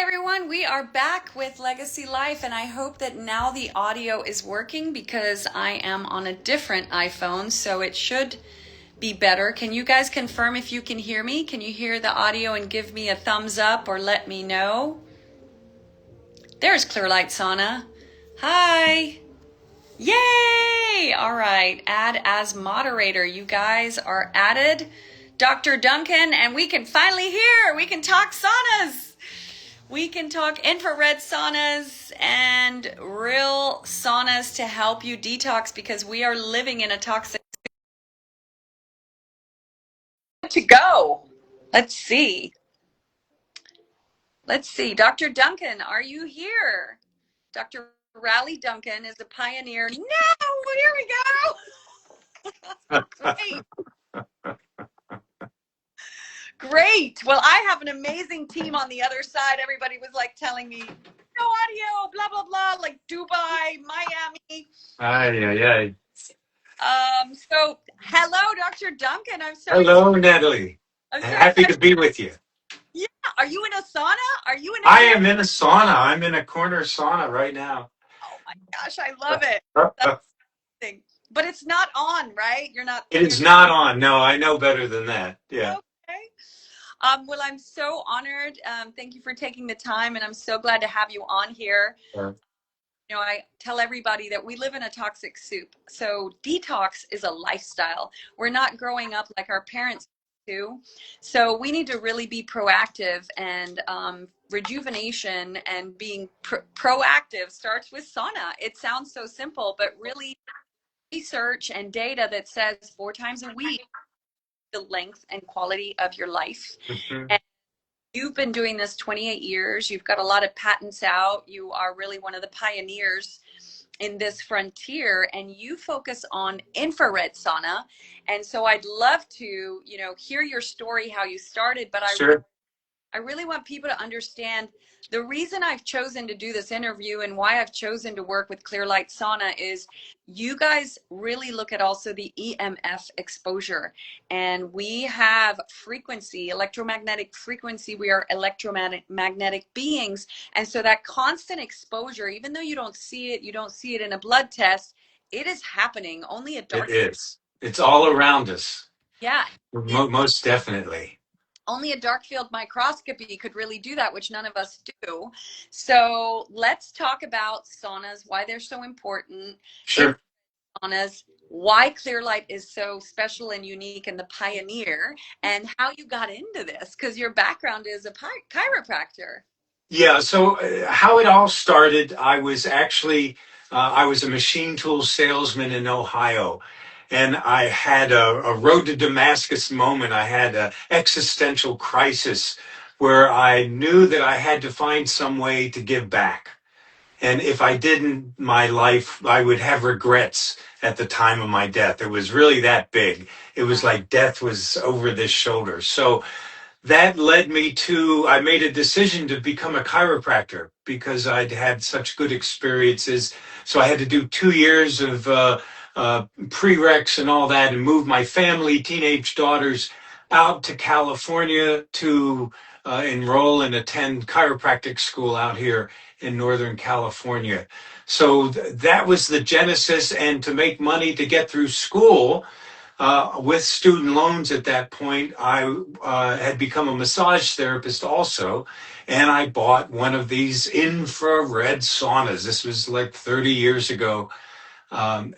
everyone. We are back with Legacy Life, and I hope that now the audio is working because I am on a different iPhone, so it should be better. Can you guys confirm if you can hear me? Can you hear the audio and give me a thumbs up or let me know? There's Clearlight Sauna. Hi. Yay! All right, add as moderator. You guys are added. Dr. Duncan, and we can finally hear. We can talk saunas. We can talk infrared saunas and real saunas to help you detox because we are living in a toxic. To go. Let's see. Dr. Duncan, are you here? Dr. Raleigh Duncan is a pioneer. No, here we go. Great. Great. Well, I have an amazing team on the other side. Everybody was like telling me, no audio, blah, blah, blah, like Dubai, Miami. Aye. So hello, Dr. Duncan. I'm so Hello, Natalie. I'm so Happy excited. to be with you. Yeah. Are you in a sauna? Are you in a I am in a sauna. I'm in a corner sauna right now. Oh my gosh, I love it. That's amazing. But it's not on, right? You're not. It is not on. No, I know better than that. Yeah. Okay. Well, I'm so honored. Thank you for taking the time, and I'm so glad to have you on here. I tell everybody that we live in a toxic soup. So detox is a lifestyle. We're not growing up like our parents do. So we need to really be proactive, and rejuvenation and being proactive starts with sauna. It sounds so simple, but really research and data that says 4 times a week, the length and quality of your life. Mm-hmm. And you've been doing this 28 years. You've got a lot of patents out. You are really one of the pioneers in this frontier, and you focus on infrared sauna. And so I'd love to, hear your story, how you started, but I really want people to understand the reason I've chosen to do this interview and why I've chosen to work with Clearlight Sauna is you guys really look at also the EMF exposure. And we have frequency, electromagnetic frequency. We are electromagnetic beings. And so that constant exposure, even though you don't see it in a blood test, it is happening. Only a dark. It is. It's all around us. Yeah. Most definitely. Only a dark field microscopy could really do that, which none of us do. So let's talk about saunas, why they're so important. Sure. Saunas, why Clearlight is so special and unique and the pioneer, and how you got into this, because your background is a chiropractor. Yeah. So how it all started, I was a machine tool salesman in Ohio. And I had a road to Damascus moment. I had an existential crisis where I knew that I had to find some way to give back. And if I didn't, my life, I would have regrets at the time of my death. It was really that big. It was like death was over this shoulder. So that led me to, I made a decision to become a chiropractor because I'd had such good experiences. So I had to do 2 years of prereqs and all that and move my family, teenage daughters out to California to enroll and attend chiropractic school out here in Northern California. So that was the genesis. And to make money to get through school, with student loans at that point, I had become a massage therapist also, and I bought one of these infrared saunas. This was like 30 years ago.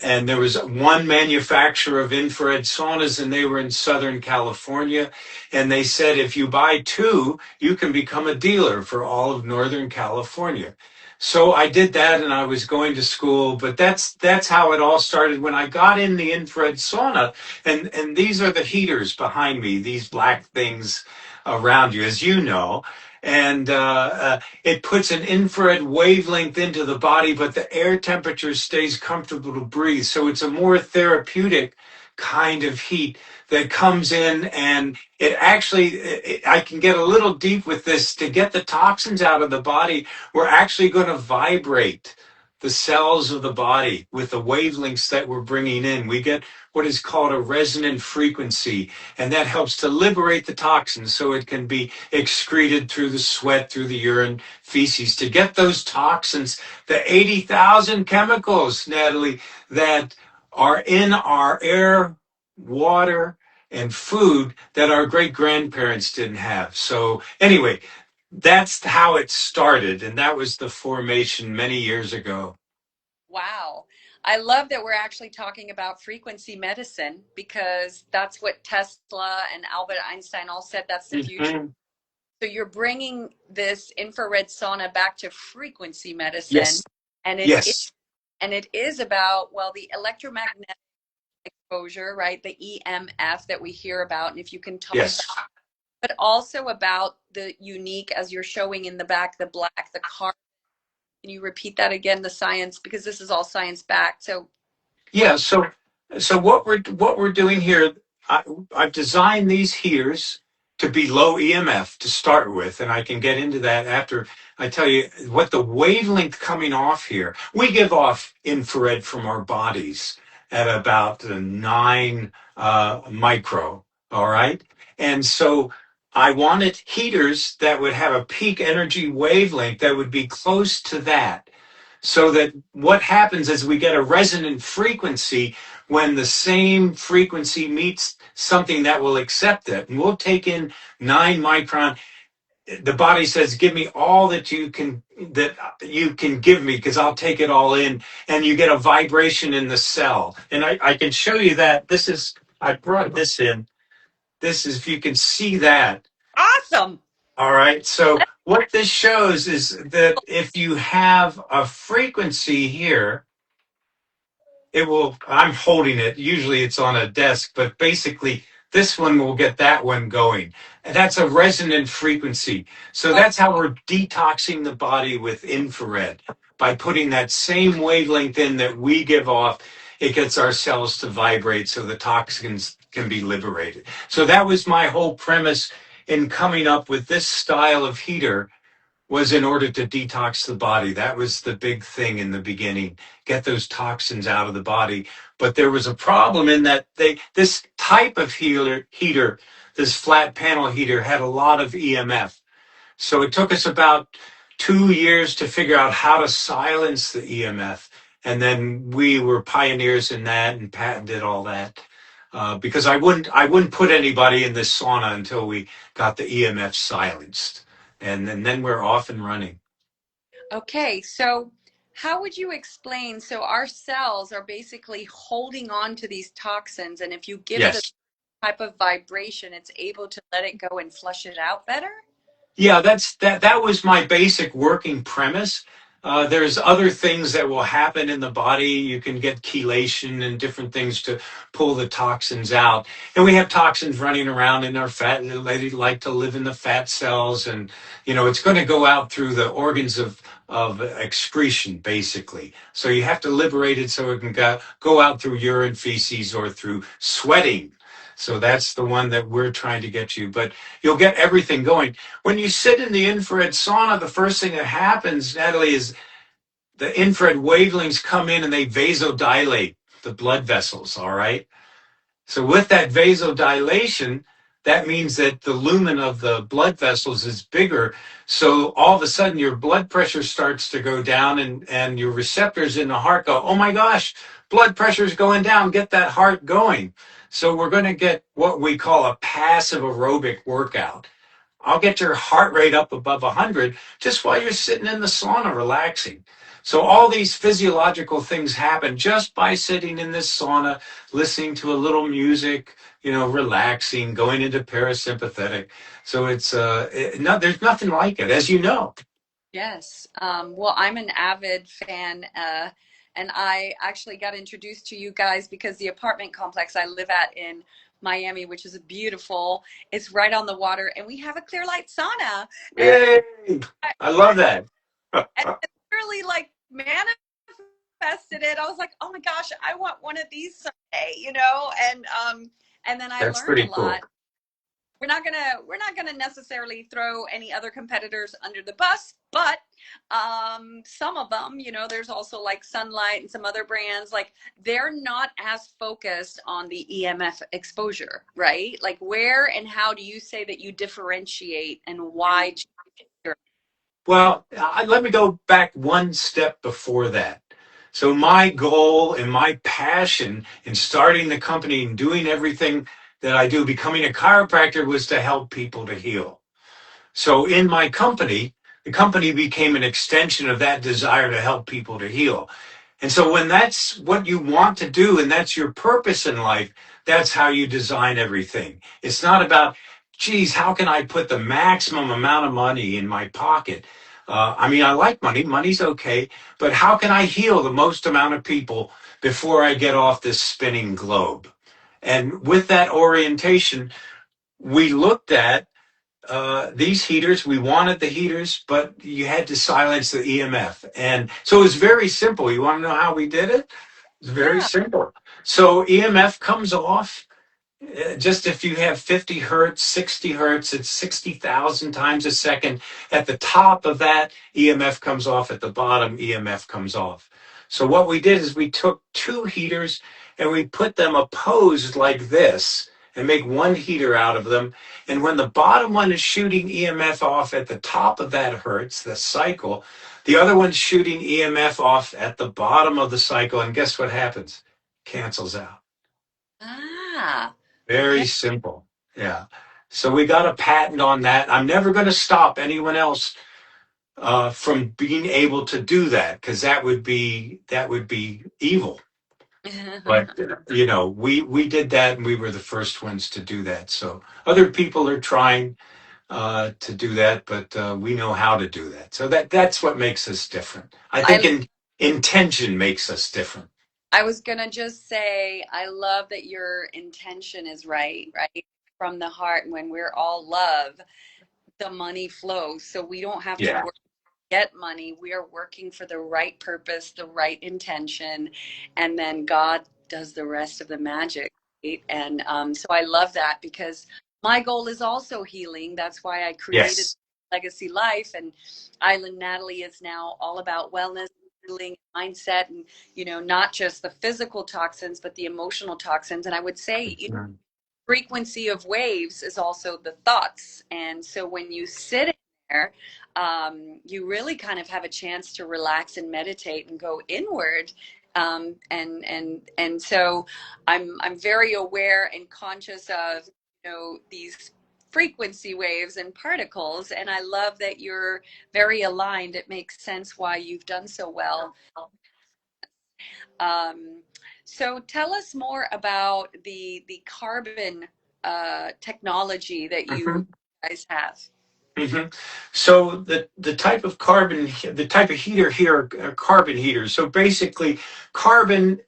And there was one manufacturer of infrared saunas, and they were in Southern California. And they said, if you buy 2, you can become a dealer for all of Northern California. So I did that, and I was going to school, but that's how it all started when I got in the infrared sauna. And these are the heaters behind me, these black things around you, as you know. And it puts an infrared wavelength into the body, but the air temperature stays comfortable to breathe. So it's a more therapeutic kind of heat that comes in, and it actually, I can get a little deep with this. To get the toxins out of the body, we're actually going to vibrate the cells of the body with the wavelengths that we're bringing in. We get what is called a resonant frequency, and that helps to liberate the toxins so it can be excreted through the sweat, through the urine, feces, to get those toxins, the 80,000 chemicals, Natalie, that are in our air, water, and food that our great grandparents didn't have. So, anyway, that's how it started, and that was the formation many years ago. Wow. I love that we're actually talking about frequency medicine because that's what Tesla and Albert Einstein all said that's the future. Mhm. So you're bringing this infrared sauna back to frequency medicine, Yes, and yes, it is about, well, the electromagnetic exposure, right? The EMF that we hear about, and if you can talk yes. about, but also about the unique, as you're showing in the back, the black, the carbon. Can you repeat that again, the science, because this is all science backed. So what? Yeah, so what we're doing here, I, I've designed these heaters to be low EMF to start with, and I can get into that after I tell you what the wavelength coming off here. We give off infrared from our bodies at about 9 micro, all right? And so I wanted heaters that would have a peak energy wavelength that would be close to that, so that what happens is we get a resonant frequency when the same frequency meets something that will accept it. And we'll take in 9 micron. The body says, give me all that you can give me, because I'll take it all in. And you get a vibration in the cell. And I can show you that. I brought this in. This is, if you can see that. Awesome. All right. So what this shows is that if you have a frequency here, it will, I'm holding it. Usually it's on a desk, but basically this one will get that one going. And that's a resonant frequency. So Oh, that's how we're detoxing the body with infrared. By putting that same wavelength in that we give off, it gets our cells to vibrate so the toxins can be liberated. So that was my whole premise in coming up with this style of heater, was in order to detox the body. That was the big thing in the beginning, get those toxins out of the body. But there was a problem in that this type of heater, this flat panel heater, had a lot of EMF. So it took us about 2 years to figure out how to silence the EMF. And then we were pioneers in that and patented all that. Because I wouldn't put anybody in this sauna until we got the EMF silenced, and then we're off and running. okay. So how would you explain? So our cells are basically holding on to these toxins, and if you give it a Yes. type of vibration, it's able to let it go and flush it out better? Yeah, that was my basic working premise. There's other things that will happen in the body. You can get chelation and different things to pull the toxins out. And we have toxins running around in our fat. They like to live in the fat cells, and it's going to go out through the organs of excretion, basically. So you have to liberate it so it can go out through urine, feces, or through sweating. So that's the one that we're trying to get you. But you'll get everything going. When you sit in the infrared sauna, the first thing that happens, Natalie, is the infrared wavelengths come in and they vasodilate the blood vessels, all right? So with that vasodilation, that means that the lumen of the blood vessels is bigger. So all of a sudden your blood pressure starts to go down, and your receptors in the heart go, oh my gosh, blood pressure is going down, get that heart going. So we're going to get what we call a passive aerobic workout. I'll get your heart rate up above 100 just while you're sitting in the sauna relaxing. So all these physiological things happen just by sitting in this sauna, listening to a little music, relaxing, going into parasympathetic. So there's nothing like it, as you know. Yes. Well, I'm an avid fan, and I actually got introduced to you guys because the apartment complex I live at in Miami, which is beautiful, it's right on the water, and we have a Clearlight sauna, and Yay! I, I love that. and it really like manifested it. I was like, oh my gosh, I want one of these someday, and then I That's learned a pretty lot. cool. we're not gonna necessarily throw any other competitors under the bus, but some of them, there's also like Sunlight and some other brands, like they're not as focused on the EMF exposure, right? Like where and how do you say that you differentiate and why? Well, let me go back one step before that. So my goal and my passion in starting the company and doing everything that I do, becoming a chiropractor, was to help people to heal. So in my company, the company became an extension of that desire to help people to heal. And so when that's what you want to do and that's your purpose in life, that's how you design everything. It's not about, geez, how can I put the maximum amount of money in my pocket? I mean, I like money. Money's okay. But how can I heal the most amount of people before I get off this spinning globe? And with that orientation, we looked at these heaters. We wanted the heaters, but you had to silence the EMF. And so it was very simple. You want to know how we did it? It's very Yeah. simple. So EMF comes off. Just if you have 50 hertz, 60 hertz, it's 60,000 times a second. At the top of that, EMF comes off. At the bottom, EMF comes off. So what we did is we took two heaters and we put them opposed like this and make one heater out of them. And when the bottom one is shooting EMF off at the top of that hertz, the cycle, the other one's shooting EMF off at the bottom of the cycle. And guess what happens? Cancels out. Ah, Very okay. simple. Yeah. So we got a patent on that. I'm never going to stop anyone else from being able to do that because that would be evil. But we did that, and we were the first ones to do that. So other people are trying to do that, but we know how to do that. So that's what makes us different. I think I intention makes us different. I was gonna just say, I love that your intention is right, right? From the heart. And when we're all love, the money flows. So we don't have to Yeah. work get money. We are working for the right purpose, the right intention, and then God does the rest of the magic. Right? And so I love that because my goal is also healing. That's why I created Yes. Legacy Life, and Island Natalie is now all about wellness, healing, mindset, and not just the physical toxins, but the emotional toxins. And I would say, Mhm. frequency of waves is also the thoughts. And so when you sit in there, you really kind of have a chance to relax and meditate and go inward. And so I'm very aware and conscious of these frequency waves and particles, and I love that you're very aligned. It makes sense why you've done so well. um, so tell us more about the carbon technology that you Mhm. guys have. hmm So the type of the type of heater here are carbon heaters. So basically, carbon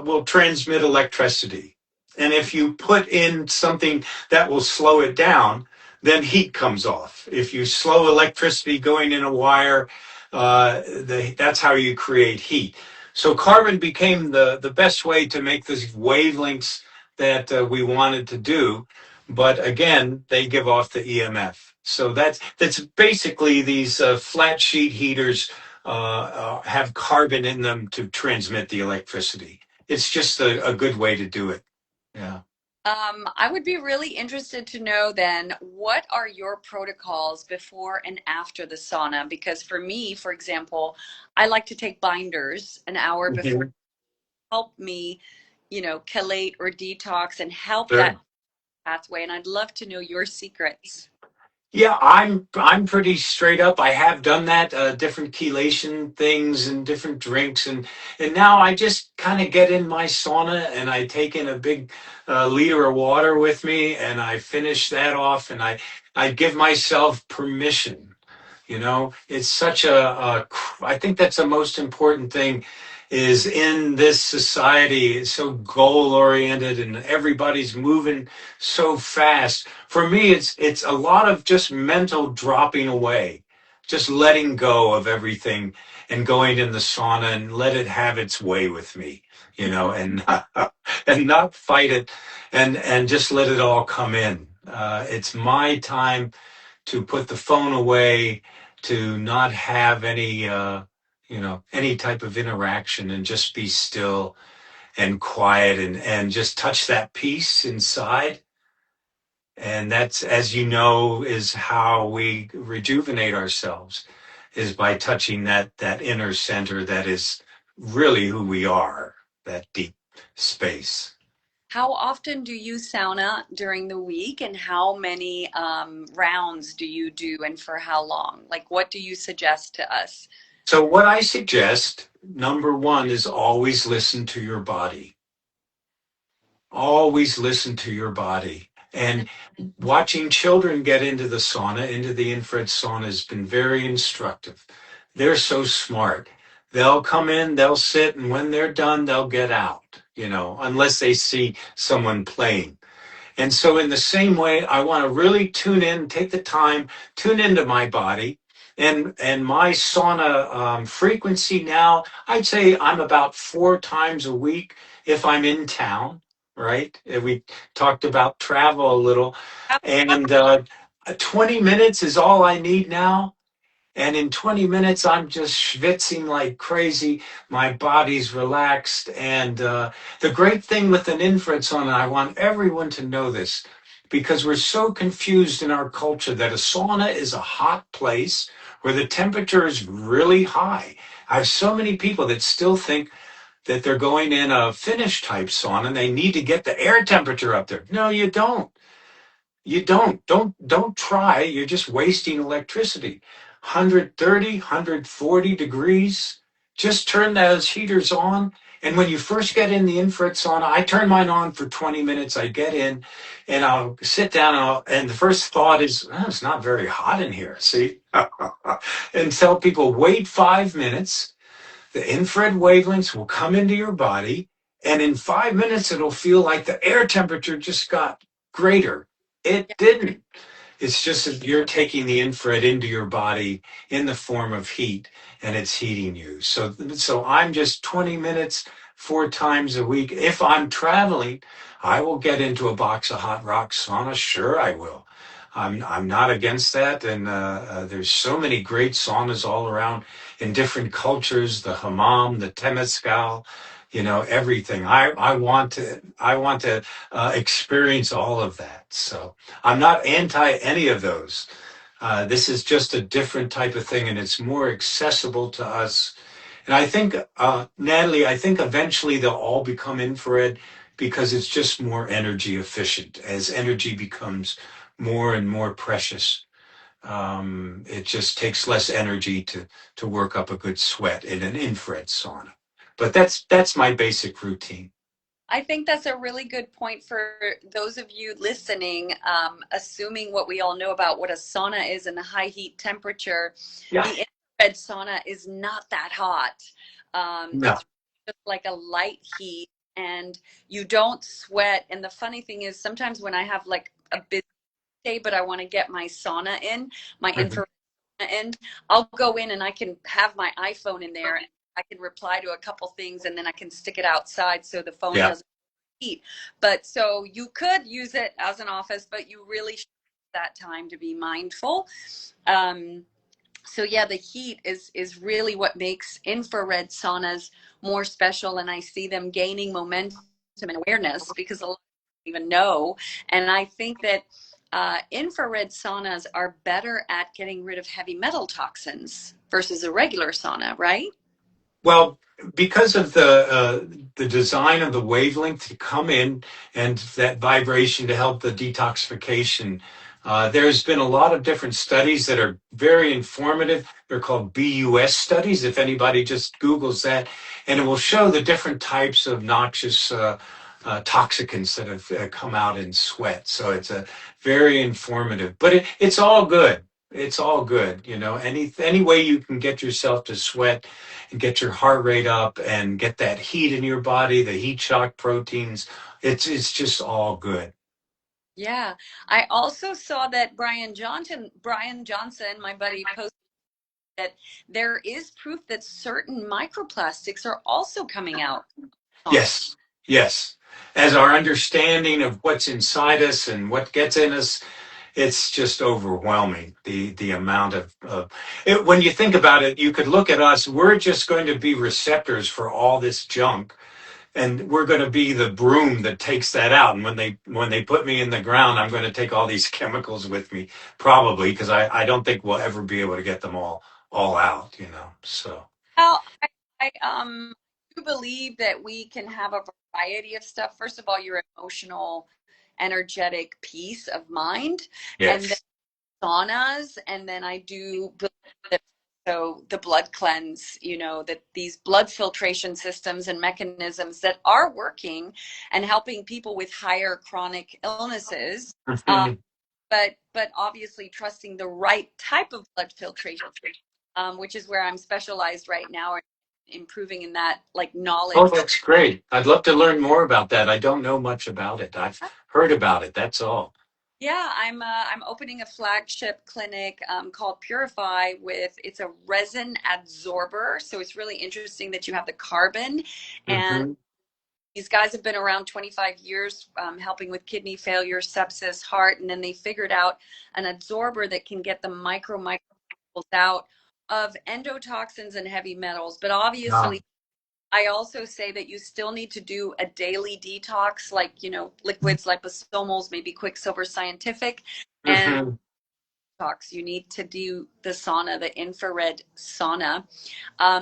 will transmit electricity, and if you put in something that will slow it down, then heat comes off. If you slow electricity going in a wire, that's how you create heat. So carbon became the best way to make these wavelengths that we wanted to do, but again, they give off the EMF. So that's basically these flat sheet heaters have carbon in them to transmit the electricity. It's just a good way to do it. Yeah. I would be really interested to know then, what are your protocols before and after the sauna? Because for me, for example, I like to take binders an hour before, Mhm. help me, chelate or detox and help that Sure. pathway. And I'd love to know your secrets. Yeah, I'm pretty straight up. I have done that, different chelation things and different drinks, and now I just kind of get in my sauna and I take in a big liter of water with me, and I finish that off, and I give myself permission. It's such I think that's the most important thing is in this society. It's so goal oriented and everybody's moving so fast. For me, it's a lot of just mental dropping away, just letting go of everything and going in the sauna and let it have its way with me, and and not fight it and just let it all come in. It's my time to put the phone away, to not have any, any type of interaction and just be still and quiet and just touch that peace inside. And that's, as you know, is how we rejuvenate ourselves, is by touching that inner center that is really who we are, that deep space. How often do you sauna during the week, and how many rounds do you do, and for how long? Like, what do you suggest to us? So what I suggest, number one, is always listen to your body. Always listen to your body. And watching children get into the sauna, into the infrared sauna, has been very instructive. They're so smart. They'll come in, they'll sit, and when they're done, they'll get out, unless they see someone playing. And so, in the same way, I want to really tune in, take the time, tune into my body. And my sauna frequency now, I'd say I'm about 4 times a week if I'm in town, right? We talked about travel a little. And 20 minutes is all I need now. And in 20 minutes, I'm just schwitzing like crazy. My body's relaxed. And the great thing with an infrared sauna, I want everyone to know this, because we're so confused in our culture that a sauna is a hot place where the temperature is really high. I have so many people that still think that they're going in a Finnish type sauna and they need to get the air temperature up there. No, you don't. You don't. Don't try. You're just wasting electricity. 130, 140 degrees. Just turn those heaters on. And when you first get in the infrared sauna, I turn mine on for 20 minutes. I get in and I'll sit down and the first thought is, oh, it's not very hot in here. See? And tell people, wait 5 minutes. The infrared wavelengths will come into your body, and in 5 minutes, it'll feel like the air temperature just got greater. It didn't. It's just that you're taking the infrared into your body in the form of heat, and it's heating you. So I'm just 20 minutes 4 times a week. If I'm traveling, I will get into a box of hot rock sauna. Sure, I will. I'm not against that, and there's so many great saunas all around in different cultures. The hammam, the temescal, everything. I want to experience all of that. So I'm not anti any of those. This is just a different type of thing, and it's more accessible to us. And I think, Natalie, I think eventually they'll all become infrared because it's just more energy efficient. As energy becomes more and more precious, it just takes less energy to work up a good sweat in an infrared sauna. But that's my basic routine. I think that's a really good point for those of you listening, assuming what we all know about what a sauna is and the high heat temperature. Yeah. The infrared sauna is not that hot. No. It's just like a light heat, and you don't sweat. And the funny thing is, sometimes when I have like a busy day, but I want to get my sauna in, my Mhm. infrared sauna in, I'll go in and I can have my iPhone in there. I can reply to a couple things, and then I can stick it outside so the phone Yeah. doesn't heat. But so you could use it as an office, but you really should use that time to be mindful. Um, so yeah, the heat is really what makes infrared saunas more special, and I see them gaining momentum and awareness because a lot of people don't even know. And I think that infrared saunas are better at getting rid of heavy metal toxins versus a regular sauna, right? Well, because of the design of the wavelength to come in and that vibration to help the detoxification, there's been a lot of different studies that are very informative. They're called BUS studies. If anybody just Googles that, and it will show the different types of noxious toxicants that have come out in sweat. So it's a very informative, but it's all good. It's all good. Any way you can get yourself to sweat and get your heart rate up and get that heat in your body, the heat shock proteins. It's just all good. Yeah. I also saw that Brian Johnson, my buddy, posted that there is proof that certain microplastics are also coming out on. Yes. Yes. As our understanding of what's inside us and what gets in us, it's just overwhelming. The amount of it, when you think about it, you could look at us. We're just going to be receptors for all this junk, and we're going to be the broom that takes that out. And when they put me in the ground, I'm going to take all these chemicals with me, probably, because I don't think we'll ever be able to get them all out. So. Well, I do believe that we can have a variety of stuff. First of all, your emotional, energetic peace of mind, and then Yes. saunas, and then I do believe that so the blood cleanse, that these blood filtration systems and mechanisms that are working and helping people with higher chronic illnesses. Uh, Mhm. but obviously trusting the right type of blood filtration, which is where I'm specialized right now, improving in that like Oh, knowledge. that's great. I'd love to learn more about that. I don't know much about it. I've heard about it. That's all. Yeah, I'm opening a flagship clinic called Purify with it's a resin adsorber. So it's really interesting that you have the carbon, and Hmm. these guys have been around 25 years helping with kidney failure, sepsis, heart, and then they figured out an adsorber that can get the micromolecules out of endotoxins and heavy metals. But Ah. obviously, I also say that you still need to do a daily detox, like, liquids, liposomes, maybe Quicksilver Scientific, and Hmm. detox. You need to do the sauna, the infrared sauna.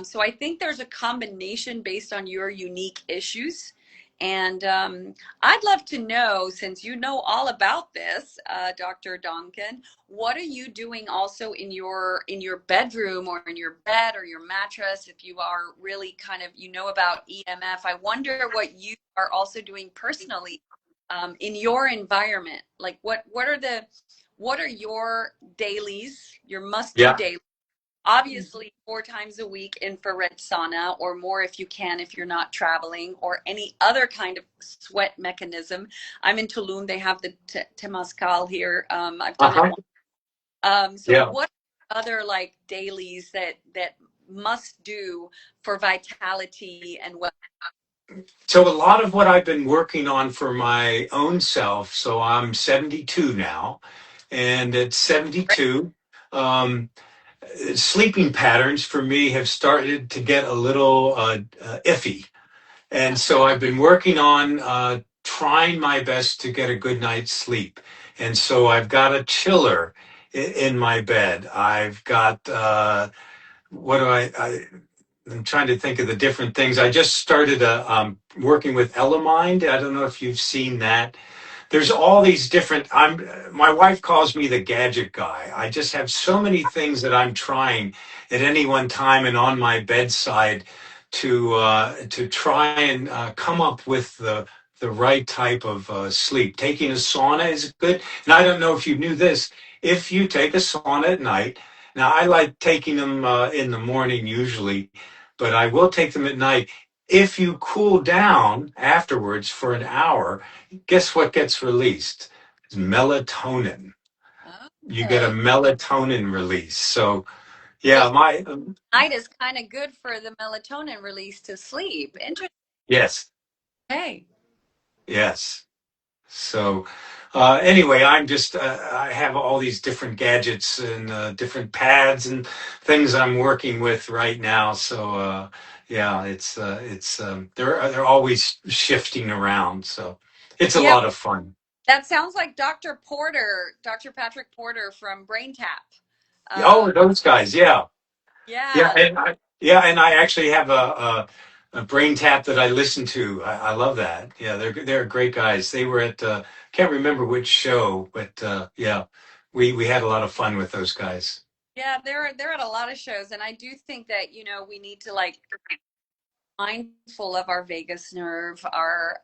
So I think there's a combination based on your unique issues. And I'd love to know, since you know all about this, Dr. Duncan, what are you doing also in your bedroom or in your bed or your mattress? If you are really kind of about EMF, I wonder what you are also doing personally in your environment. Like what are your dailies, your must-do Yeah. dailies? Obviously, 4 times a week infrared sauna, or more if you can, if you're not traveling, or any other kind of sweat mechanism. I'm in Tulum. They have the Temazcal here. I've done it Uh-huh. once. So Yeah. what other like dailies that must do for vitality and well? So a lot of what I've been working on for my own self. So I'm 72 now, and at 72, um, sleeping patterns for me have started to get a little iffy. And so I've been working on trying my best to get a good night's sleep. And so I've got a chiller in my bed. I've got, what do I'm trying to think of the different things. I just started working with Elamind. I don't know if you've seen that. There's all these different, my wife calls me the gadget guy. I just have so many things that I'm trying at any one time and on my bedside to try and come up with the right type of sleep. Taking a sauna is good. And I don't know if you knew this. If you take a sauna at night, now I like taking them in the morning usually, but I will take them at night. If you cool down afterwards for an hour, guess what gets released? It's melatonin. You get a Oh, melatonin release. So so yeah, my night is kind of good for the melatonin release to sleep. Interesting. yes, Hey. yes. So anyway, I have all these different gadgets and different pads and things I'm working with right now. So yeah, they're always shifting around. So it's a Yeah, lot of fun. that sounds like Dr. Porter, Dr. Patrick Porter from Brain Tap. Uh, Oh, those guys, yeah. Yeah, yeah, and I actually have a brain tap that I listen to. I love that. Yeah, they're great guys. They were at can't remember which show, but yeah, we had a lot of fun with those guys. yeah, they're at a lot of shows, and I do think that we need to like mindful of our vagus nerve, our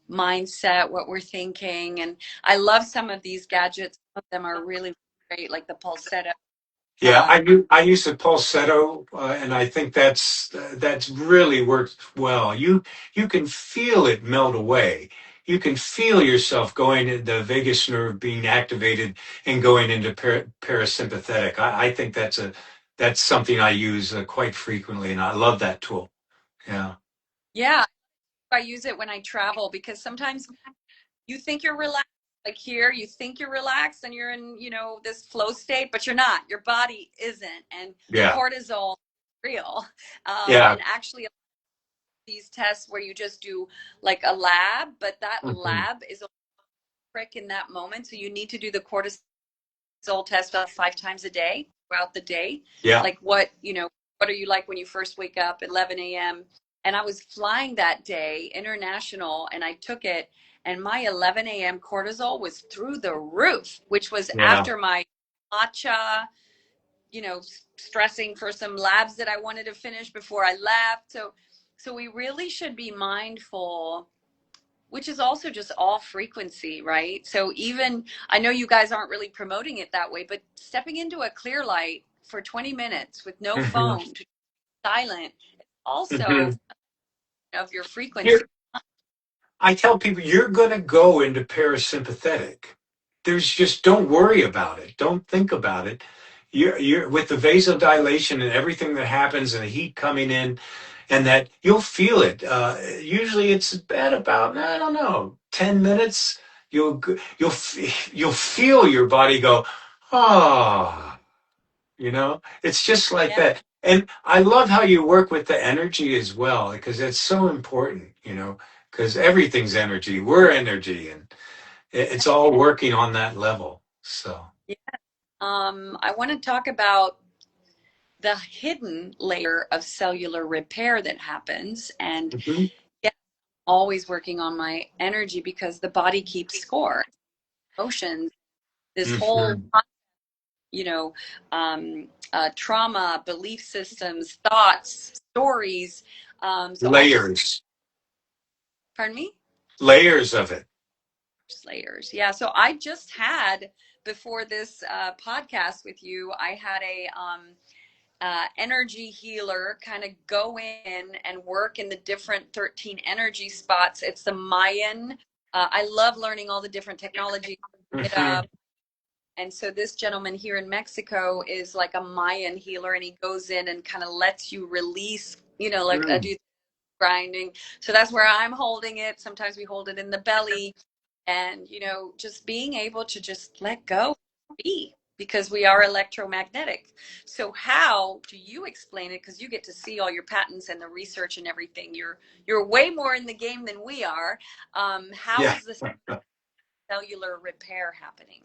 mindset, what we're thinking, and I love some of these gadgets. Some of them are really great, like the Pulsetto. Yeah, Um, I use a Pulsetto, and I think that's really worked well. You can feel it melt away. You can feel yourself going into the vagus nerve being activated and going into parasympathetic. I think that's something I use quite frequently, and I love that tool. Yeah. yeah, I use it when I travel because sometimes you think you're relaxed. Like here, you think you're relaxed and you're in, this flow state, but you're not. Your body isn't. And Yeah. cortisol is real. Yeah. And actually, these tests where you just do like a lab, but that Mhm. lab is a prick in that moment. So you need to do the cortisol test about 5 times a day throughout the day. Yeah. Like what are you like when you first wake up at 11 a.m.? And I was flying that day international and I took it and my 11 a.m. cortisol was through the roof, which was Yeah. after my matcha, stressing for some labs that I wanted to finish before I left. So we really should be mindful, which is also just all frequency, right? So even I know you guys aren't really promoting it that way, but stepping into a Clearlight for 20 minutes with no Hmm. phone, silent, also Hmm. of your frequency. I tell people you're going to go into parasympathetic. There's just don't worry about it. Don't think about it. You're with the vasodilation and everything that happens and the heat coming in, and that you'll feel it. Usually, it's at about I don't know 10 minutes. You'll feel your body go, ah. It's just like Yeah, that. And I love how you work with the energy as well, because it's so important, because everything's energy. We're energy, and it's all working on that level. So, yeah. I want to talk about the hidden layer of cellular repair that happens. And mhm, yeah, always working on my energy because the body keeps score. Emotions, this whole, mhm. you know, trauma, belief systems, thoughts, stories. So I just, Layers, pardon me? layers of it. Layers. Yeah. So I just had, before this podcast with you, I had a energy healer kind of go in and work in the different 13 energy spots. It's the Mayan. I love learning all the different technology. It, Hmm. and so this gentleman here in Mexico is like a Mayan healer, and he goes in and kind of lets you release, like I do grinding. So that's where I'm holding it. Sometimes we hold it in the belly and just being able to just let go, be, because we are electromagnetic. So how do you explain it, because you get to see all your patents and the research and everything? You're way more in the game than we are. How Yeah. is the cellular repair happening?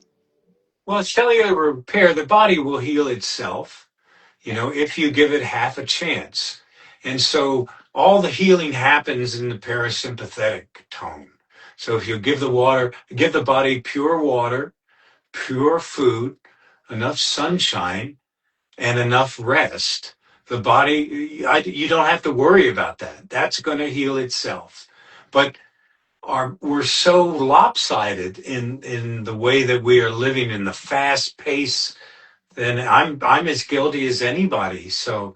Well, cellular repair, the body will heal itself, if you give it half a chance. And so all the healing happens in the parasympathetic tone. So if you give the body pure water, pure food, enough sunshine, and enough rest, the body, you don't have to worry about that. That's going to heal itself. But we're so lopsided in the way that we are living in the fast pace, and I'm as guilty as anybody. So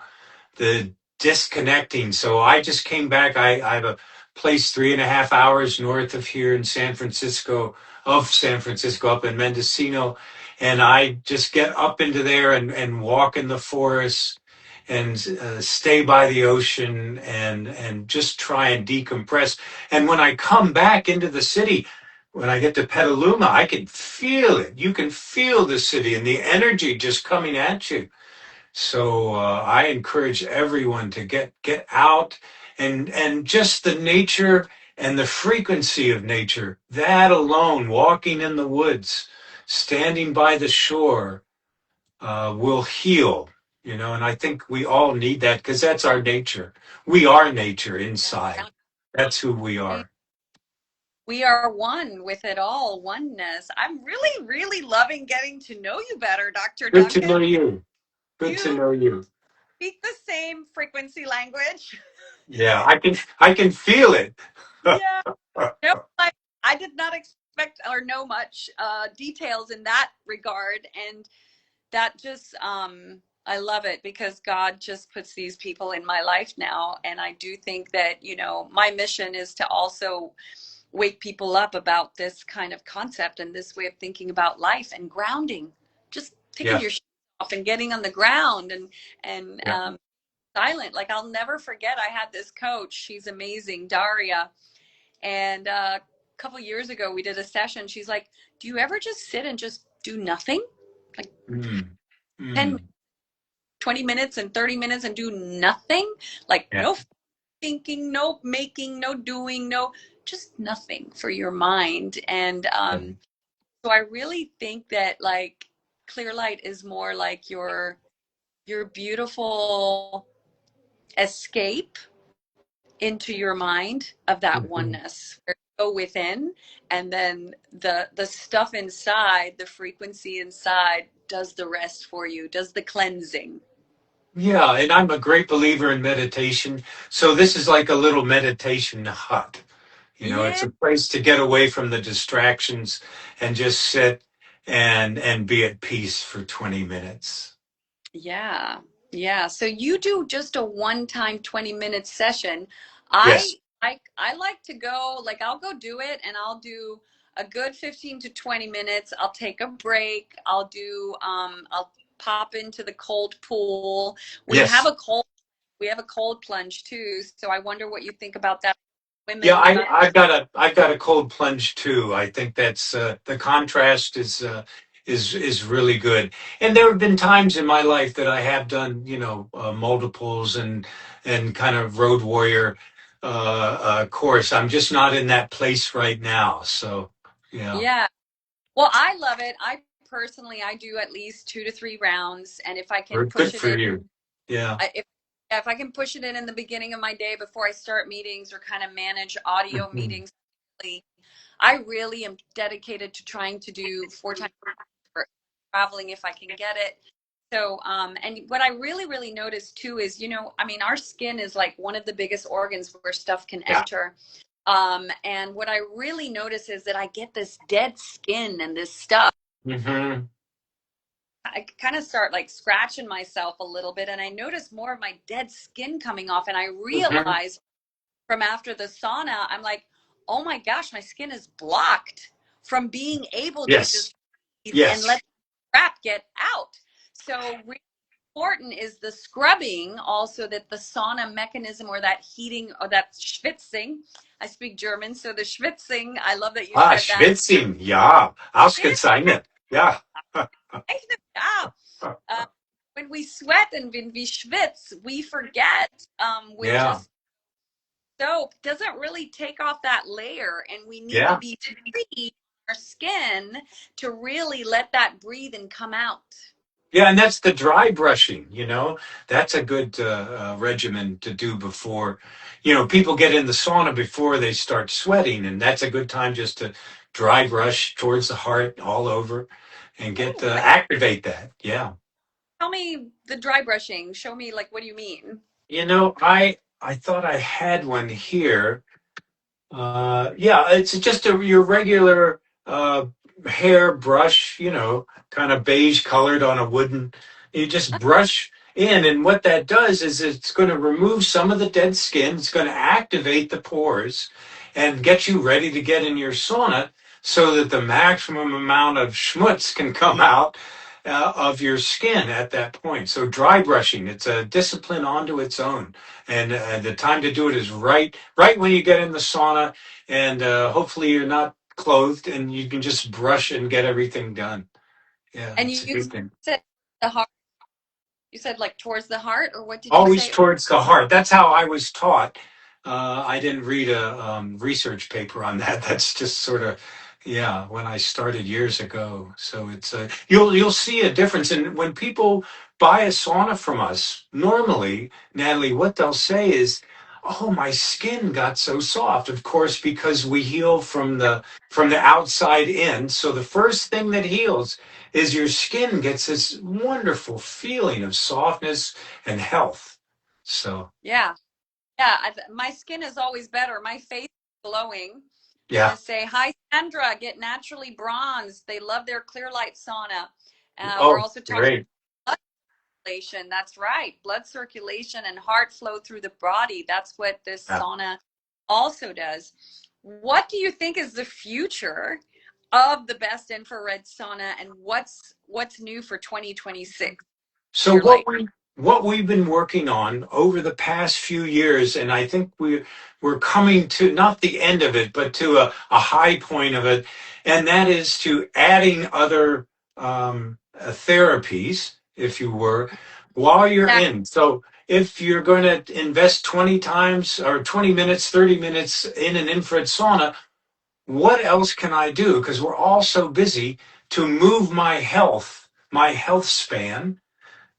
the disconnecting. So I just came back. I have a place 3.5 hours north of here in San Francisco, up in Mendocino. And I just get up into there and walk in the forest and stay by the ocean and just try and decompress. And when I come back into the city, when I get to Petaluma, I can feel it. You can feel the city and the energy just coming at you. So I encourage everyone to get out and just the nature and the frequency of nature. That alone, walking in the woods, standing by the shore, will heal. And I think we all need that because that's our nature. We are nature inside. That's who we Yeah. are. We are one with it all, oneness. I'm really, really loving getting to know you better, Dr. Good to Duncan. know you. Good to You know you. speak the same frequency language. Yeah, I can feel it. Yeah. No, I did not expect or know much details in that regard. And that just, I love it because God just puts these people in my life now. And I do think that, my mission is to also wake people up about this kind of concept and this way of thinking about life and grounding, just taking Yeah, your shoes off and getting on the ground and yeah. silent. Like I'll never forget. I had this coach. She's amazing, Daria. And a couple years ago, we did a session. She's like, "Do you ever just sit and just do nothing? Like Mm, 10, mm, 20 minutes and 30 minutes and do nothing? Like yeah. no thinking, no making, no doing, no, just nothing for your mind." And so I really think that like Clearlight is more like your beautiful escape into your mind of that Mhm. oneness where you go within, and then the stuff inside, the frequency inside does the rest for you, does the cleansing. Yeah, and I'm a great believer in meditation. So this is like a little meditation hut. It's Yeah. a place to get away from the distractions and just sit and be at peace for 20 minutes. Yeah. Yeah. So you do just a one-time 20-minute session. Yes. I like to go, like I'll go do it and I'll do a good 15 to 20 minutes. I'll take a break. I'll pop into the cold pool. We have Yes. a cold we have a cold plunge too. So I wonder what you think about that. Yeah, Women, we got I've got a cold plunge too. I think that's the contrast is really good. And there have been times in my life that I have done, multiples and kind of road warrior course. I'm just not in that place right now. So, yeah, yeah. Well, I love it. I do at least 2 to 3 rounds, and if I can good push it for in, you. Yeah. if if I can push it in the beginning of my day before I start meetings or kind of manage audio Mhm. meetings, I really am dedicated to trying to do 4 times traveling if I can get it. So, and what I really, really noticed too is, I mean, our skin is like one of the biggest organs where stuff can Yeah. enter. And what I really notice is that I get this dead skin and this stuff. Hmm. I kind of start like scratching myself a little bit, and I notice more of my dead skin coming off. And I Hmm. realize from after the sauna, I'm like, oh my gosh, my skin is blocked from being able to Yes. just breathe and Yes. let the crap get out. So really important is the scrubbing, also that the sauna mechanism or that heating or that schwitzing. I speak German, so the schwitzing. I love that you Ah, said that. schwitzing. Ja, ausgezeichnet. Ja. Yeah. When we sweat and when we schwitz, we forget with Yeah. just soap doesn't really take off that layer, and we need to Yeah. be free our skin to really let that breathe and come out. Yeah, and that's the dry brushing, That's a good regimen to do before, people get in the sauna before they start sweating, and that's a good time just to dry brush towards the heart all over and get Oh, activate that. Yeah. tell me the dry brushing. Show me, like, what do you mean? I thought I had one here. Yeah, it's just your regular hair brush, kind of beige colored on a wooden. You just brush in, and what that does is it's going to remove some of the dead skin. It's going to activate the pores and get you ready to get in your sauna so that the maximum amount of schmutz can come out of your skin at that point. So dry brushing, it's a discipline onto its own, and the time to do it is right when you get in the sauna, and hopefully you're not clothed, and you can just brush and get everything done. Yeah, And it's a you good thing. said the heart. You said like towards the heart, or what did you Always say? towards the heart. That's how I was taught. I didn't read a research paper on that. That's just sort of, yeah, when I started years ago. So it's you'll see a difference. And when people buy a sauna from us, normally, Natalie, what they'll say is, "Oh, my skin got so soft." Of course, because we heal from the outside in. So the first thing that heals is your skin gets this wonderful feeling of softness and health. So, Yeah, yeah. My skin is always better. My face is glowing. I'm yeah. gonna say hi, Sandra. Get naturally bronzed. They love their Clearlight sauna. We're Oh, also talking great. blood circulation. That's right, blood circulation and heart flow through the body. That's what this Yeah. sauna also does. What do you think is the future of the best infrared sauna, and what's new for 2026? So Clearlight. what we've been working on over the past few years, and I think we're coming to not the end of it, but to a high point of it, and that is to adding other therapies, if you were, while you're That, in. So if you're going to invest 20 times or 20 minutes, 30 minutes in an infrared sauna, what else can I do? Because we're all so busy to move my health span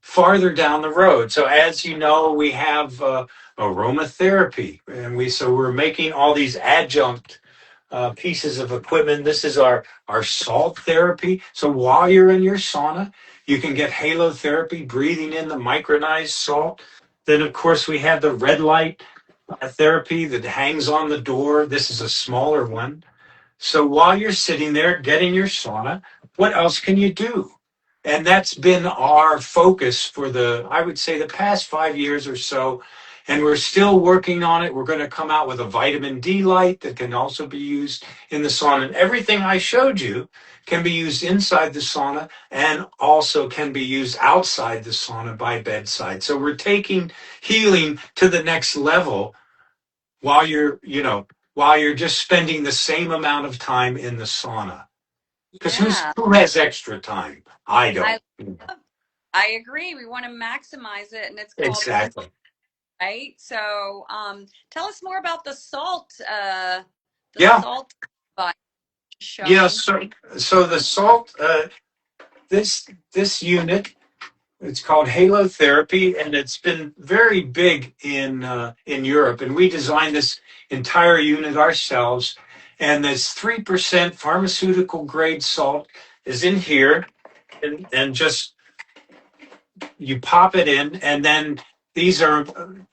farther down the road. So as you know, we have aromatherapy, and we're making all these adjunct pieces of equipment. This is our salt therapy. So while you're in your sauna, you can get halotherapy, breathing in the micronized salt. Then of course we have the red light therapy that hangs on the door. This is a smaller one. So while you're sitting there getting your sauna, what else can you do? And that's been our focus for I would say, the past 5 years or so. And we're still working on it. We're going to come out with a vitamin D light that can also be used in the sauna. And everything I showed you can be used inside the sauna and also can be used outside the sauna by bedside. So we're taking healing to the next level while while you're just spending the same amount of time in the sauna. Because yeah, who has extra time? I I don't. I agree. We want to maximize it, and it's called Wealth, Exactly. right? So, tell us more about the Yeah. salt body Yeah. showing. So the salt, this unit, it's called halotherapy, and it's been very big in Europe. And we designed this entire unit ourselves. And this 3% pharmaceutical grade salt is in here, and just you pop it in, and then these are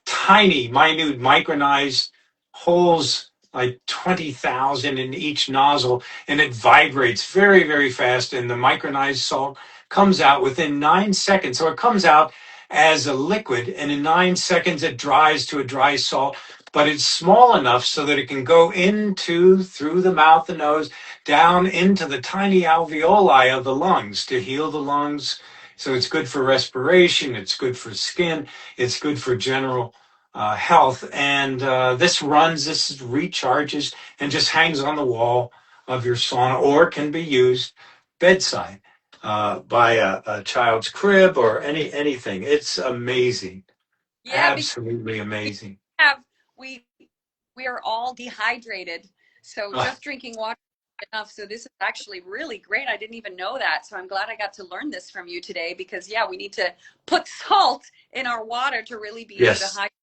tiny, minute, micronized holes, like 20,000 in each nozzle, and it vibrates very, very fast. And the micronized salt comes out within 9 seconds. So it comes out as a liquid, and in 9 seconds, it dries to a dry salt. But it's small enough so that it can go through the mouth, the nose, down into the tiny alveoli of the lungs to heal the lungs. So it's good for respiration, it's good for skin, it's good for general health. And this recharges, and just hangs on the wall of your sauna, or can be used bedside by a child's crib or anything. It's amazing, Yeah, because absolutely we amazing. have we we are all dehydrated, so Uh, just drinking water is enough. So this is actually really great. I didn't even know that, so I'm glad I got to learn this from you today. Because yeah, we need to put salt in our water to really be able to yes. hydrate.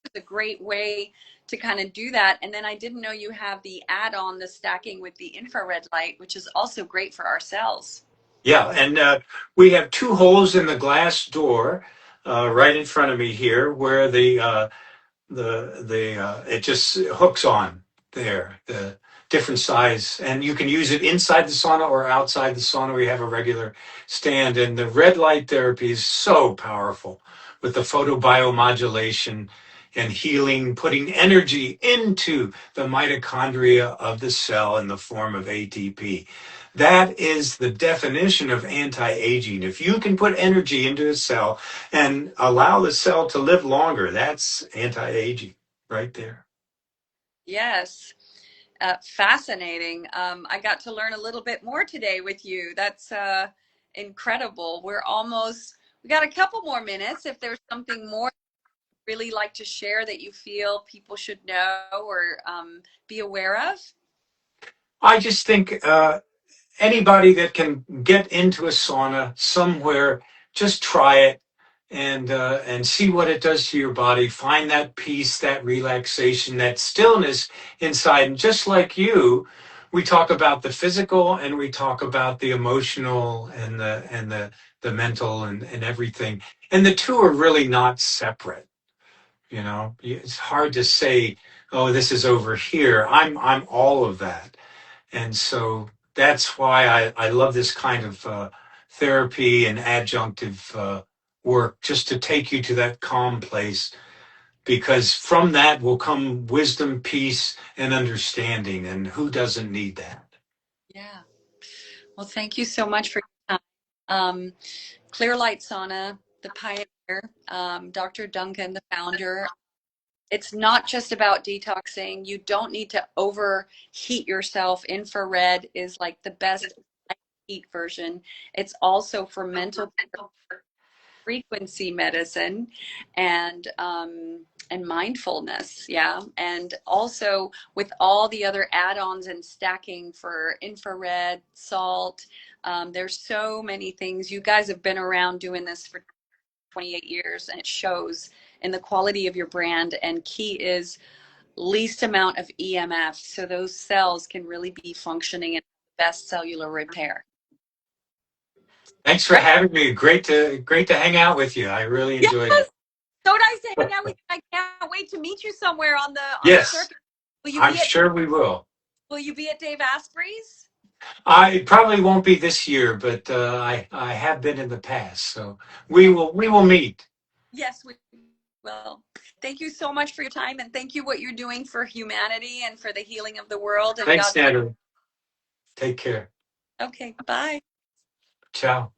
It's a great way to kind of do that. And then I didn't know you have the add-on, the stacking with the infrared light, which is also great for our cells. Yeah, and we have two holes in the glass door right in front of me here, where the it just hooks on there, the different size, and you can use it inside the sauna or outside the sauna. We have a regular stand, and the red light therapy is so powerful with the photobiomodulation and healing, putting energy into the mitochondria of the cell in the form of ATP. That is the definition of anti-aging. If you can put energy into a cell and allow the cell to live longer, that's anti-aging right there. Yes. Fascinating. I got to learn a little bit more today with you. That's incredible. We got a couple more minutes. If there's something more you'd really like to share that you feel people should know or be aware of. I just think anybody that can get into a sauna somewhere, just try it, and see what it does to your body. Find that peace, that relaxation, that stillness inside. And just like you, we talk about the physical, and we talk about the emotional, and the mental, and everything. And the two are really not separate. It's hard to say, oh, this is over here. I'm all of that. And so that's why I love this kind of therapy and adjunctive work, just to take you to that calm place, because from that will come wisdom, peace, and understanding. And who doesn't need that? Yeah. Well, thank you so much for your time. Clearlight Sauna, the pioneer Dr. Duncan, the founder. It's not just about detoxing. You don't need to overheat yourself. Infrared is like the best heat version. It's also for mental frequency medicine and mindfulness, yeah. And also with all the other add-ons and stacking for infrared, salt. There's so many things. You guys have been around doing this for 28 years, and it shows in the quality of your brand. And key is least amount of EMF, so those cells can really be functioning in best cellular repair. Thanks for having me. Great to hang out with you. I really Yes, enjoyed it. so nice to hang out with you. I can't wait to meet you somewhere on the Yes, circuit. Will you I'm be at sure we will. Will you be at Dave Asprey's? I probably won't be this year, but I have been in the past, so we will meet. Yes, we will. Thank you so much for your time, and thank you what you're doing for humanity and for the healing of the world. And Thanks, God bless. Natalie. Take care. Okay, bye. Ciao.